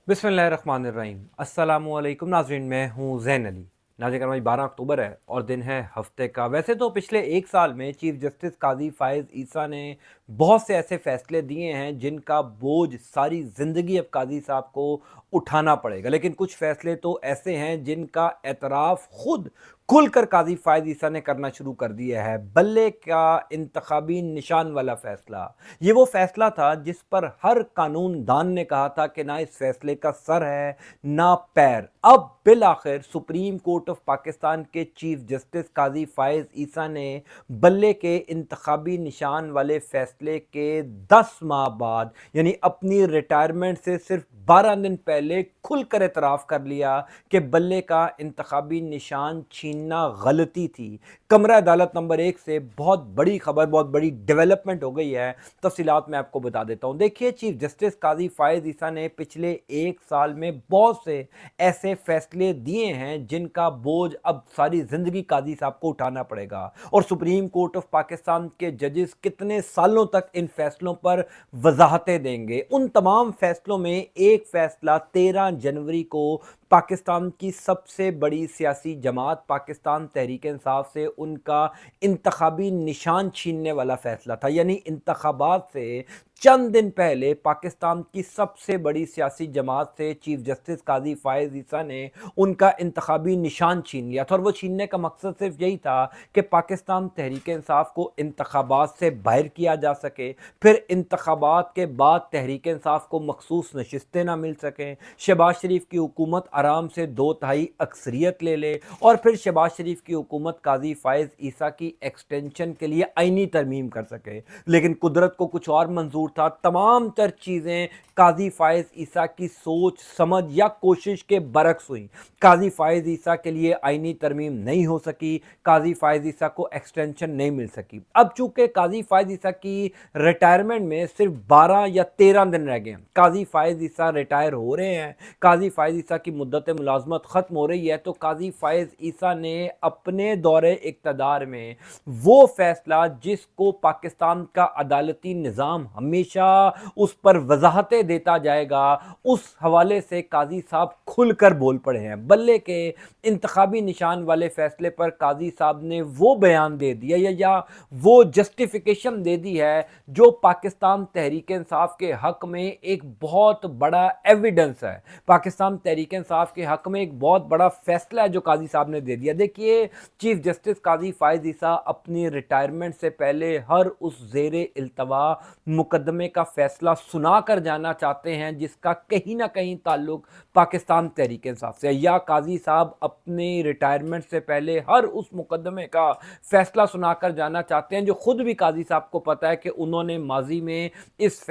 बिस्मिल्लाहिर्रहमानिर्रहीम। अस्सलामुअलैकुम नाज़रीन, मैं हूँ ज़ैन अली। नाज़रीन, आज 12 अक्टूबर है और दिन है हफ्ते का। वैसे तो पिछले एक साल में चीफ जस्टिस काजी फ़ाइज़ ईसा ने बहुत से ऐसे फैसले दिए हैं जिनका बोझ सारी ज़िंदगी अब काजी साहब को उठाना पड़ेगा, लेकिन कुछ फैसले तो ऐसे हैं जिनका एतराफ़ खुद खुलकर काजी फ़ाइज़ ईसा ने करना शुरू कर दिया है। बल्ले का इंतखाबी निशान वाला फैसला, ये वो फैसला था जिस पर हर कानून दान ने कहा था कि ना इस फैसले का सर है ना पैर। अब बिल आखिर सुप्रीम कोर्ट ऑफ पाकिस्तान के चीफ जस्टिस काजी फ़ाइज़ ईसा ने बल्ले के इंतखाबी निशान वाले फैसले के 10 माह बाद, यानी अपनी रिटायरमेंट से सिर्फ 12 दिन पहले खुलकर एतराफ़ कर लिया कि बल्ले का इंतखाबी निशान छीनना गलती थी। कमरा अदालत नंबर 1 से बहुत बड़ी खबर, बहुत बड़ी डेवलपमेंट हो गई है। तफसीलात मैं आपको बता देता हूँ। देखिए, चीफ जस्टिस काजी फ़ाइज़ ईसा ने पिछले एक साल में बहुत से ऐसे फैसले दिए हैं जिनका बोझ अब सारी ज़िंदगी काजी साहब को उठाना पड़ेगा, और सुप्रीम कोर्ट ऑफ पाकिस्तान के जजेस कितने सालों तक इन फैसलों पर वजाहतें देंगे। उन तमाम फैसलों में एक फैसला 13 जनवरी को पाकिस्तान की सबसे बड़ी सियासी जमात पाकिस्तान तहरीक इंसाफ से उनका इंतखाबी निशान छीनने वाला फैसला था। यानी इंतखाबात से चंद दिन पहले पाकिस्तान की सबसे बड़ी सियासी जमात से चीफ जस्टिस काजी फ़ाइज़ ईसा ने उनका इंतखाबी निशान छीन लिया था, और वो छीनने का मकसद सिर्फ यही था कि पाकिस्तान तहरीक इंसाफ को इंतखाबात से बाहर किया जा सके, फिर इंतखाबात के बाद तहरीक इंसाफ को मखसूस नशिस्तें ना मिल सकें, शहबाज शरीफ की हुकूमत आराम से 2/3 अक्सरियत ले ले, और फिर शहबाज शरीफ की हुकूमत काजी फ़ाइज़ ईसा की एक्सटेंशन के लिए आईनी तरमीम कर सके। लेकिन कुदरत को कुछ और मंजूर था। तमाम तर चीज़ें काजी फ़ाइज़ ईसा की सोच, समझ या कोशिश के बरक्स हुई। काजी फ़ाइज़ ईसा के लिए आईनी तरमीम नहीं हो सकी, काजी फ़ाइज़ ईसा को एक्सटेंशन नहीं मिल सकी। अब चूंकि काजी फ़ाइज़ ईसा की रिटायरमेंट में सिर्फ 12 या 13 दिन रह गए, काजी फ़ाइज़ ईसा रिटायर हो रहे हैं, काजी फ़ाइज़ ईसा की मुद्दत मुलाजमत ख़त्म हो रही है, तो काजी फ़ाइज़ ईसा ने अपने दौरे इक़्तिदार में वो फैसला जिसको पाकिस्तान का अदालती निज़ाम हमेशा उस पर वजाहतें देता जाएगा, उस हवाले से काजी साहब खुलकर बोल पड़े हैं। बल्ले के इंतखाबी निशान वाले फैसले पर काजी साहब ने वो बयान दे दिया या वो जस्टिफिकेशन दे दी है जो पाकिस्तान तहरीक इंसाफ के हक में एक बहुत बड़ा एविडेंस है। पाकिस्तान तहरीक इंसाफ के हक में एक बहुत बड़ा फैसला है जो काजी साहब ने दे दिया। देखिए, चीफ जस्टिस काजी फ़ाइज़ ईसा अपनी रिटायरमेंट से पहले हर उस ज़ेरे इल्तवा मुकदमे का फैसला सुना कर जाना चाहते हैं जिसका कहीं ना कहीं ताल्लुक पाकिस्तान तहरीक इंसाफ से, या काजी साहब अपनी रिटायरमेंट से पहले हर उस मुकदमे का फैसला सुनाकर जाना चाहते हैं जो खुद भी काजी साहब को पता है कि उन्होंने माजी में इस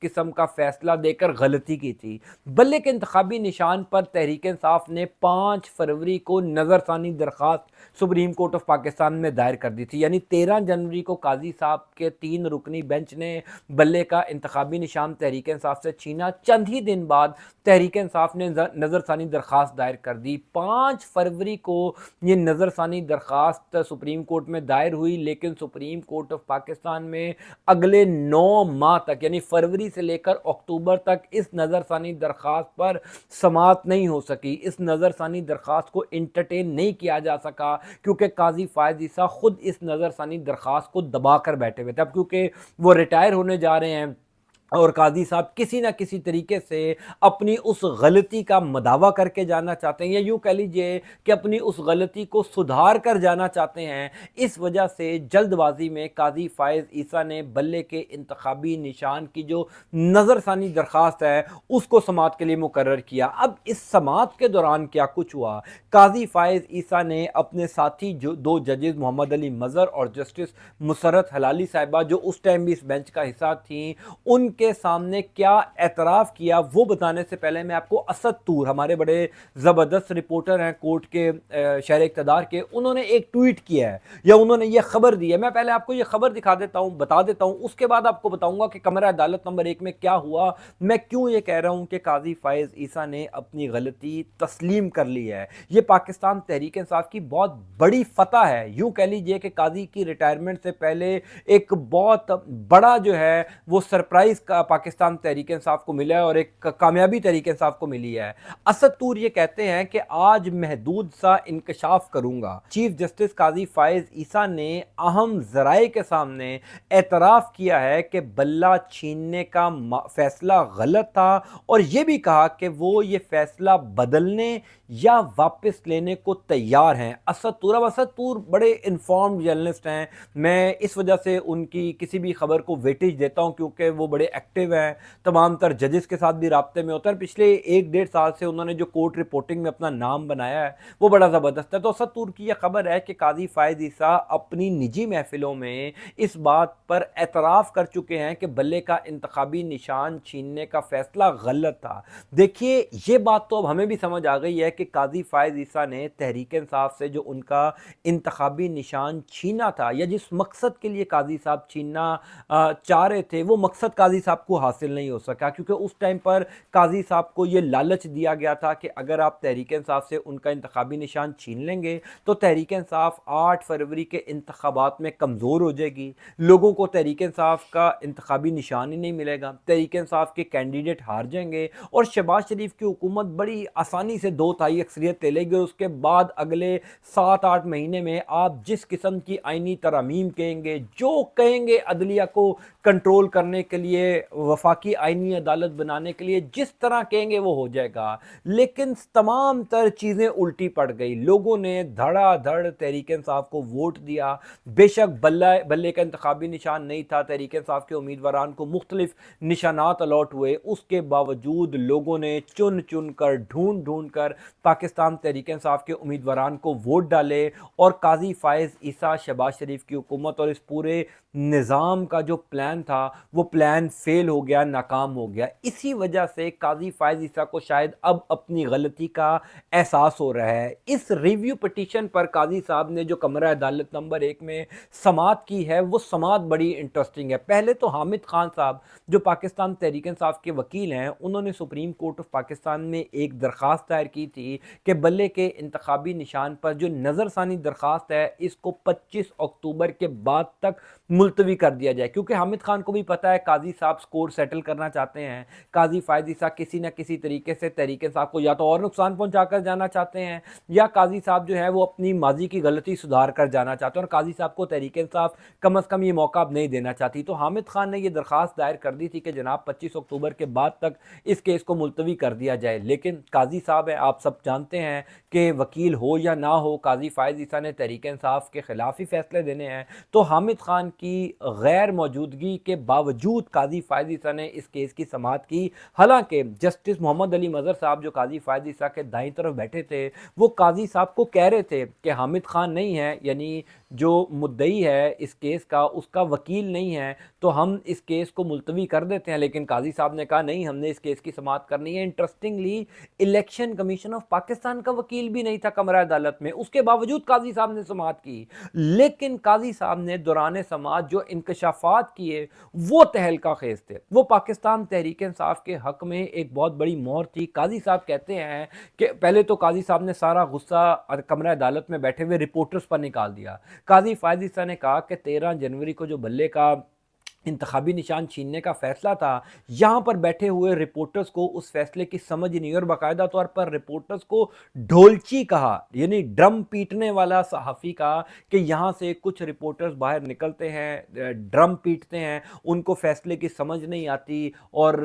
किस्म का फैसला देकर गलती की थी। बल्ले के इंतखाबी निशान पर तहरीक इंसाफ ने 5 फरवरी को नज़रसानी दरख्वास्त सुप्रीम कोर्ट ऑफ पाकिस्तान में दायर कर दी थी। यानी 13 जनवरी को काजी साहब के 3 रुकनी बेंच ने बल्ले का इंतखाबी निशान तहरीक इंसाफ से छीना। चंद ही दिन बाद तहरीक इंसाफ ने नज़रसानी दरख्वास्त दायर कर दी। 5 फरवरी को ये नज़रसानी दरख्वास्त सुप्रीम कोर्ट में दायर हुई, लेकिन सुप्रीम कोर्ट ऑफ पाकिस्तान में अगले 9 माह तक, यानी फरवरी से लेकर अक्टूबर तक इस नज़रसानी दरख्वास्त पर समाअत नहीं हो सकी। इस नज़रसानी दरख्वास्त को इंटरटेन नहीं किया जा सका क्योंकि काजी फ़ाइज़ ईसा खुद इस नज़रसानी दरख्वास्त को दबा कर बैठे हुए थे। अब क्योंकि वो रिटायर होने जा रहे हैं और काजी साहब किसी ना किसी तरीके से अपनी उस गलती का मदावा करके जाना चाहते हैं, या यूँ कह लीजिए कि अपनी उस गलती को सुधार कर जाना चाहते हैं, इस वजह से जल्दबाजी में काजी फ़ाइज़ ईसा ने बल्ले के इंतखाबी निशान की जो नज़रसानी दरख्वास्त है उसको समाअत के लिए मुकर्रर किया। अब इस समाअत के दौरान क्या कुछ हुआ, काजी फ़ाइज़ ईसा ने अपने साथी जो 2 जजेस मोहम्मद अली मज़हर और जस्टिस मुसर्रत हलाली साहिबा, जो उस टाइम भी इस बेंच का हिस्सा थी, उनके सामने क्या एतराफ़ किया वो बताने से पहले मैं आपको असद तूर, हमारे बड़े ज़बरदस्त रिपोर्टर हैं कोर्ट के शहर इक़्तिदार के, उन्होंने एक ट्वीट किया है या उन्होंने ये खबर दी है। मैं पहले आपको ये खबर दिखा देता हूँ, बता देता हूँ, उसके बाद आपको बताऊँगा कि कमरा अदालत नंबर 1 में क्या हुआ, मैं क्यों ये कह रहा हूँ कि काजी फ़ाइज़ ईसा ने अपनी गलती तस्लीम कर ली है। ये पाकिस्तान तहरीक इंसाफ की बहुत बड़ी फतह है। यूँ कह लीजिए कि काजी की रिटायरमेंट से पहले एक बहुत बड़ा जो है वो सरप्राइज़ पाकिस्तान तहरीक इंसाफ को मिला है और एक कामयाबी तहरीक इंसाफ को मिली है। असद तूर ये कहते हैं कि आज महदूद सा इंकशाफ करूंगा। चीफ जस्टिस काजी फायज ईसा ने अहम जराए के सामने एतराफ़ किया है कि बल्ला छीनने का फैसला गलत था और ये भी कहा कि वो ये फैसला बदलने या वापस लेने को तैयार हैं। असद तूर, अब असद तूर बड़े इन्फॉर्म्ड जर्नलिस्ट हैं, मैं इस वजह से उनकी किसी भी खबर को वेटेज देता हूं क्योंकि वो बड़े एक्टिव हैं, तमाम तर जजेस के साथ भी राब्ते में होते हैं। पिछले 1-1.5 साल से उन्होंने जो कोर्ट रिपोर्टिंग में अपना नाम बनाया है वो बड़ा ज़बरदस्त है। तो असद तूर की यह खबर है कि काजी फायज ईसा अपनी निजी महफिलों में इस बात पर एतराफ़ कर चुके हैं कि बल्ले का इंतखाबी निशान छीनने का फैसला गलत था। देखिए, ये बात तो अब हमें भी समझ आ गई है कि काजी फायज ईसा ने तहरीक इंसाफ से जो उनका इंतखाबी निशान छीना था या जिस मकसद के लिए काजी साहब छीनना चाह रहे थे, वो मकसद काजी साहब को हासिल नहीं हो सका क्योंकि उस टाइम पर काजी साहब को ये लालच दिया गया था कि अगर आप तहरीक इंसाफ से उनका इंतखाबी निशान छीन लेंगे तो तहरीक इंसाफ 8 फरवरी के इंतखाबात में कमज़ोर हो जाएगी, लोगों को तहरीक इंसाफ का इंतखाबी निशान ही नहीं मिलेगा, तहरीक इंसाफ के कैंडिडेट हार जाएंगे और शहबाज शरीफ की हुकूमत बड़ी आसानी से 2/3 अक्सरियत ले लेगी और उसके बाद अगले 7-8 महीने में आप जिस किस्म की आईनी तरमीम कहेंगे, जो कहेंगे अदलिया को कंट्रोल करने के लिए, वफाकी आईनी अदालत बनाने के लिए, जिस तरह कहेंगे वो हो जाएगा। लेकिन तमाम तर चीज़ें उल्टी पड़ गई, लोगों ने धड़ाधड़ तहरीक इंसाफ को वोट दिया। बेशक बल्ले का इंतखाबी निशान नहीं था, तहरीक इंसाफ के उम्मीदवारान को मुख्तलिफ निशानात अलॉट हुए, उसके बावजूद लोगों ने चुन चुन कर, ढूंढ ढूंढ कर पाकिस्तान तहरीक इंसाफ के उम्मीदवारान को वोट डाले और काजी फायज ईसा, शहबाज शरीफ की हुकूमत और इस पूरे निज़ाम का जो प्लान था वो प्लान फेल हो गया, नाकाम हो गया। इसी वजह से काजी फायज ईसा को शायद अब अपनी गलती का एहसास हो रहा है। इस रिव्यू पिटीशन पर काजी साहब ने जो कमरा अदालत नंबर 1 में समाअत की है वो समाअत बड़ी इंटरेस्टिंग है। पहले तो हामिद खान साहब जो पाकिस्तान तहरीक इंसाफ के वकील हैं, उन्होंने सुप्रीम कोर्ट ऑफ पाकिस्तान में एक दरख्वास्त दायर की थी कि बल्ले के इंतखाबी निशान पर जो नज़रसानी दरख्वास्त है इसको 25 अक्टूबर के बाद तक मुलतवी कर दिया जाए, क्योंकि हामिद खान को भी पता है काजी साहब स्कोर सेटल करना चाहते हैं। काजी फायज ईसा किसी न किसी तरीके से तहरीक इंसाफ को या तो और नुकसान पहुंचा कर जाना चाहते हैं या काजी साहब जो है वो अपनी माजी की गलती सुधार कर जाना चाहते हैं और काजी साहब को तहरीक इंसाफ कम अज़ कम ये मौका अब नहीं देना चाहती। तो हामिद खान ने ये दरख्वास्त दायर कर दी थी कि जनाब 25 अक्टूबर के बाद तक इस केस को मुलतवी कर दिया जाए। लेकिन काजी साहब है, आप सब जानते हैं कि वकील हो या ना हो, काजी फायज ईसा ने तहरीक इंसाफ के खिलाफ ही फैसले देने हैं। तो हामिद खान की गैर मौजूदगी के बावजूद काजी फायज ईसा ने इस केस की समाअत की। हालांकि जस्टिस मोहम्मद अली मज़हर साहब जो काजी फायज ईसा के दाईं तरफ बैठे थे, वो काजी साहब को कह रहे थे कि हामिद खान नहीं है, यानी जो मुद्दई है इस केस का उसका वकील नहीं है, तो हम इस केस को मुलतवी कर देते हैं। लेकिन काजी साहब ने कहा नहीं, हमने इस केस की समाअत करनी है। Interestingly election commission of Pakistan का वकील भी नहीं था कमरा अदालत में, उसके बावजूद काजी साहब ने समाअत की। लेकिन काजी साहब ने दौरान समाअत जो इंकशाफात किए वो तहलका खेज थे, वो पाकिस्तान तहरीक इंसाफ के हक में एक बहुत बड़ी मोहर थी। काजी साहब कहते हैं कि पहले तो काजी साहब ने सारा गुस्सा कमरा अदालत में बैठे हुए रिपोर्टर्स पर निकाल दिया। काजी फायज ईसा ने कहा कि 13 जनवरी को जो बल्ले का इंतखाबी निशान छीनने का फैसला था, यहाँ पर बैठे हुए रिपोर्टर्स को उस फैसले की समझ नहीं, और बाकायदा तौर पर रिपोर्टर्स को ढोलची कहा, यानी ड्रम पीटने वाला सहाफ़ी कहा कि यहाँ से कुछ रिपोर्टर्स बाहर निकलते हैं, ड्रम पीटते हैं, उनको फैसले की समझ नहीं आती और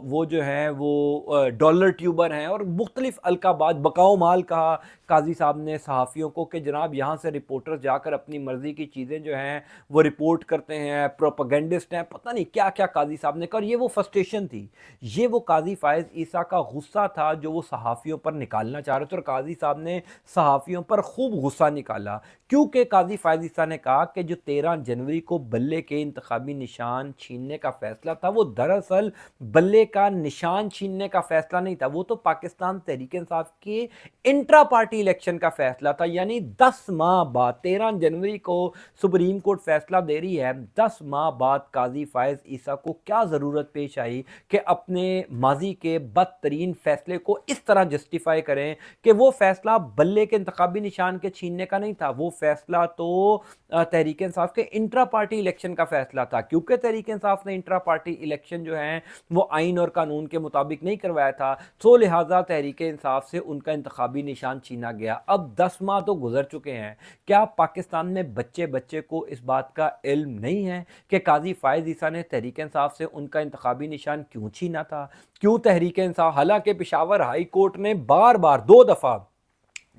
वो जो हैं वो डॉलर ट्यूबर हैं और मुख्तलिफ अलकाबात बकाओ माल कहा काजी साहब ने सहाफ़ियों को कि जनाब यहाँ से रिपोर्टर्स जाकर अपनी मर्ज़ी की चीज़ें जो हैं वो रिपोर्ट करते हैं, प्रोपेगेंडिस्ट हैं, पता नहीं क्या क्या काजी साहब ने कहा। और ये वो फ्रस्ट्रेशन थी, ये वो काजी फायज ईसा का गुस्सा था जो वो सहाफ़ियों पर निकालना चाह रहे थे और काजी साहब ने सहाफ़ियों पर खूब गुस्सा निकाला, क्योंकि काजी फायज ईसा ने कहा कि जो 13 जनवरी को बल्ले के इंतखाबी निशान छीनने का फैसला था वो दरअसल बल्ले का निशान छीनने का फैसला नहीं था, वो तो पाकिस्तान तहरीक इंसाफ के इंट्रा पार्टी इलेक्शन का फैसला था। यानी 10 माह बाद 13 जनवरी को सुप्रीम कोर्ट फैसला दे रही है, 10 माह बाद قاضی فائز عیسیٰ کو کیا ضرورت پیش آئی کہ اپنے ماضی کے بدترین فیصلے کو اس طرح جسٹیفائی کریں کہ وہ فیصلہ بلے کے انتخابی نشان کے چھیننے کا نہیں تھا، وہ فیصلہ تو تحریک انصاف کے انٹرا پارٹی الیکشن کا فیصلہ تھا، کیونکہ تحریک انصاف نے انٹرا پارٹی الیکشن جو ہیں وہ آئین اور قانون کے مطابق نہیں کروایا تھا، سو لہٰذا تحریک انصاف سے ان کا انتخابی نشان چھینا گیا۔ اب 10 ماہ تو گزر چکے ہیں، کیا پاکستان میں بچے بچے کو اس بات کا علم نہیں ہے کہ قاضی فائز عیسیٰ نے تحریک انصاف سے ان کا انتخابی نشان کیوں چھینا تھا؟ کیوں تحریک انصاف، حالانکہ پشاور ہائی کورٹ نے بار بار 2 دفعہ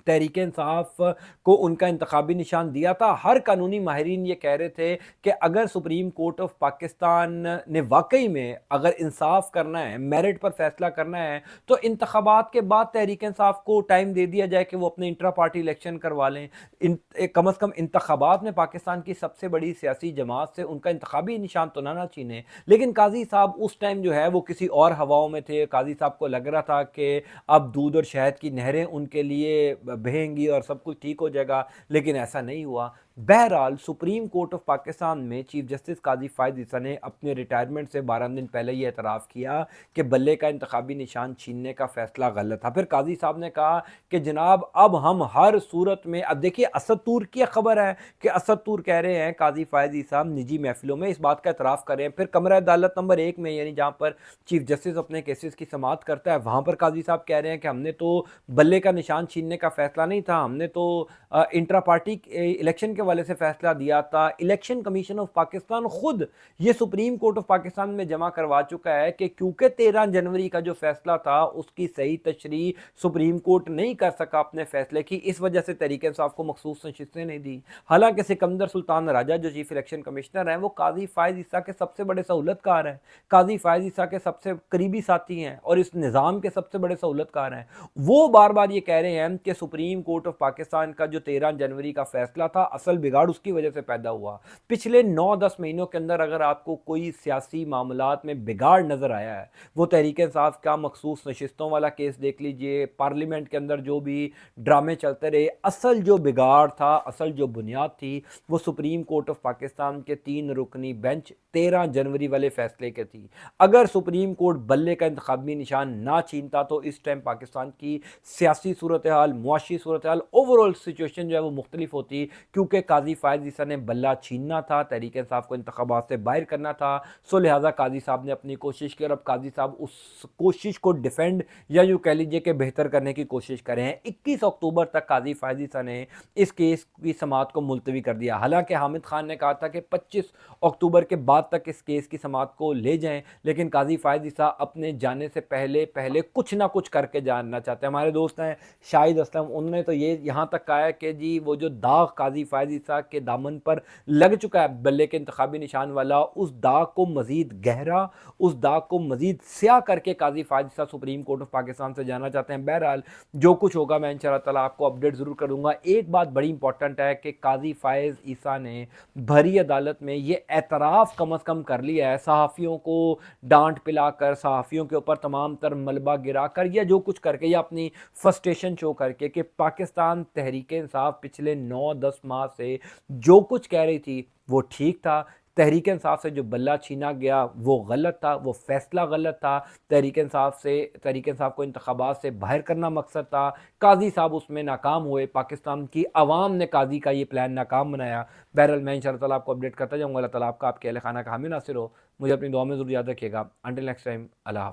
تحریک انصاف کو ان کا انتخابی نشان دیا تھا، ہر قانونی ماہرین یہ کہہ رہے تھے کہ اگر سپریم کورٹ آف پاکستان نے واقعی میں اگر انصاف کرنا ہے، میرٹ پر فیصلہ کرنا ہے، تو انتخابات کے بعد تحریک انصاف کو ٹائم دے دیا جائے کہ وہ اپنے انٹرا پارٹی الیکشن کروا لیں، کم از کم انتخابات میں پاکستان کی سب سے بڑی سیاسی جماعت سے ان کا انتخابی نشان تو نہ چھینے۔ لیکن قاضی صاحب اس ٹائم جو ہے وہ کسی اور ہواؤں میں تھے، قاضی صاحب کو لگ رہا تھا کہ اب دودھ اور شہد کی نہریں ان کے لیے بہیں گی اور سب کچھ ٹھیک ہو جائے گا، لیکن ایسا نہیں ہوا۔ بہرحال سپریم کورٹ آف پاکستان میں چیف جسٹس قاضی فائز عیسیٰ نے اپنے ریٹائرمنٹ سے 12 دن پہلے یہ اعتراف کیا کہ بلے کا انتخابی نشان چھیننے کا فیصلہ غلط تھا۔ پھر قاضی صاحب نے کہا کہ جناب اب ہم ہر صورت میں، اب دیکھیے اسد طور کی خبر ہے کہ اسد طور کہہ رہے ہیں قاضی فائز عیسیٰ نجی محفلوں میں اس بات کا اعتراف کریں، پھر کمرہ عدالت نمبر 1 میں یعنی جہاں پر چیف جسٹس اپنے کیسز کی سماعت کرتا ہے وہاں پر قاضی صاحب کہہ رہے ہیں کہ ہم نے تو بلے کا نشان چھیننے کا فیصلہ نہیں تھا، ہم نے تو انٹرا پارٹی الیکشن کے والے سے فیصلہ دیا تھا۔ الیکشن کمیشن آف پاکستان خود یہ سپریم کورٹ آف پاکستان میں جمع کروا چکا ہے کہ کیونکہ 13 جنوری کا جو فیصلہ تھا اس کی صحیح تشریح سپریم کورٹ نہیں کر سکا اپنے فیصلے کی، اس وجہ سے تحریک انصاف کو مخصوص نشستیں نہیں دی۔ حالانکہ سکندر سلطان راجہ جو چیف الیکشن کمشنر ہیں وہ قاضی فائز عیسیٰ کے سب سے بڑے سہولت کار ہیں، قاضی فائز عیسیٰ کے سب سے قریبی ساتھی ہیں اور اس نظام کے سب سے بڑے سہولت کار ہیں۔ وہ بار بار یہ کہہ رہے ہیں کہ سپریم کورٹ آف پاکستان کا جو 13 جنوری کا فیصلہ تھا اصل بگاڑ اس کی وجہ سے پیدا ہوا۔ پچھلے 9-10 مہینوں کے اندر اگر آپ کو کوئی سیاسی معاملات میں بگاڑ نظر آیا ہے، وہ تحریک انصاف کا مخصوص نشستوں والا کیس دیکھ لیجئے، پارلیمنٹ کے اندر جو بھی ڈرامے چلتے رہے، اصل جو بگاڑ تھا، اصل جو بنیاد تھی وہ سپریم کورٹ آف پاکستان کے 3 رکنی بینچ 13 جنوری والے فیصلے کے تھی۔ اگر سپریم کورٹ بلے کا انتخابی نشان نہ چھینتا تو اس ٹائم پاکستان کی سیاسی صورتحال، معاشی صورتحال، اوورال سچویشن جو ہے وہ مختلف ہوتی، کیونکہ قاضی فائز عیسیٰ نے بلہ چھیننا تھا، تحریک انصاف کو انتخابات سے باہر کرنا تھا، سو لہٰذا قاضی صاحب نے اپنی کوشش کی اور اب قاضی صاحب اس کوشش کو ڈیفینڈ یا یوں کہہ لیجئے کہ بہتر کرنے کی کوشش کر رہے ہیں۔ 21 اکتوبر تک قاضی فائز عیسیٰ نے اس کیس کی سماعت کو ملتوی کر دیا، حالانکہ حامد خان نے کہا تھا کہ 25 اکتوبر کے بعد تک اس کیس کی سماعت کو لے جائیں، لیکن قاضی فائز عیسیٰ اپنے جانے سے پہلے کچھ نہ کچھ کر کے جاننا چاہتے ہیں۔ ہمارے دوست ہیں شاہد اسلم، انہوں نے تو یہ یہاں تک کہا ہے کہ جی وہ جو داغ قاضی فائز عیسیٰ کے دامن پر لگ چکا ہے بلے کے انتخابی نشان والا، اس داغ کو مزید گہرا، اس داغ کو مزید سیاہ کر کے قاضی فائز عیسیٰ سپریم کورٹ آف پاکستان سے جانا چاہتے ہیں۔ بہرحال جو کچھ ہوگا میں انشاءاللہ تعالیٰ آپ کو اپڈیٹ ضرور کروں گا۔ ایک بات بڑی امپورٹنٹ ہے کہ قاضی فائز عیسیٰ نے بھری عدالت میں یہ اعتراف کم از کم کر لیا ہے، صحافیوں کو ڈانٹ پلا کر، صحافیوں کے اوپر تمام تر ملبہ گرا کر یا جو کچھ کر کے یا اپنی فرسٹریشن شو کر کے، کہ پاکستان تحریک انصاف پچھلے 9-10 ماہ سے جو کچھ کہہ رہی تھی وہ ٹھیک تھا، تحریک انصاف سے جو بلہ چھینا گیا وہ غلط تھا، وہ فیصلہ غلط تھا، تحریک انصاف کو انتخابات سے باہر کرنا مقصد تھا، قاضی صاحب اس میں ناکام ہوئے، پاکستان کی عوام نے قاضی کا یہ پلان ناکام بنایا۔ بہرحال میں انشاءاللہ تعالیٰ آپ کو اپڈیٹ کرتا جاؤں گا۔ اللہ تعالیٰ آپ کا، آپ کے اہل خانہ کا حامی ناصر ہو۔ مجھے اپنی دعا میں ضرور یاد رکھیے گا۔ انٹل نیکسٹ ٹائم، اللہ حافظ۔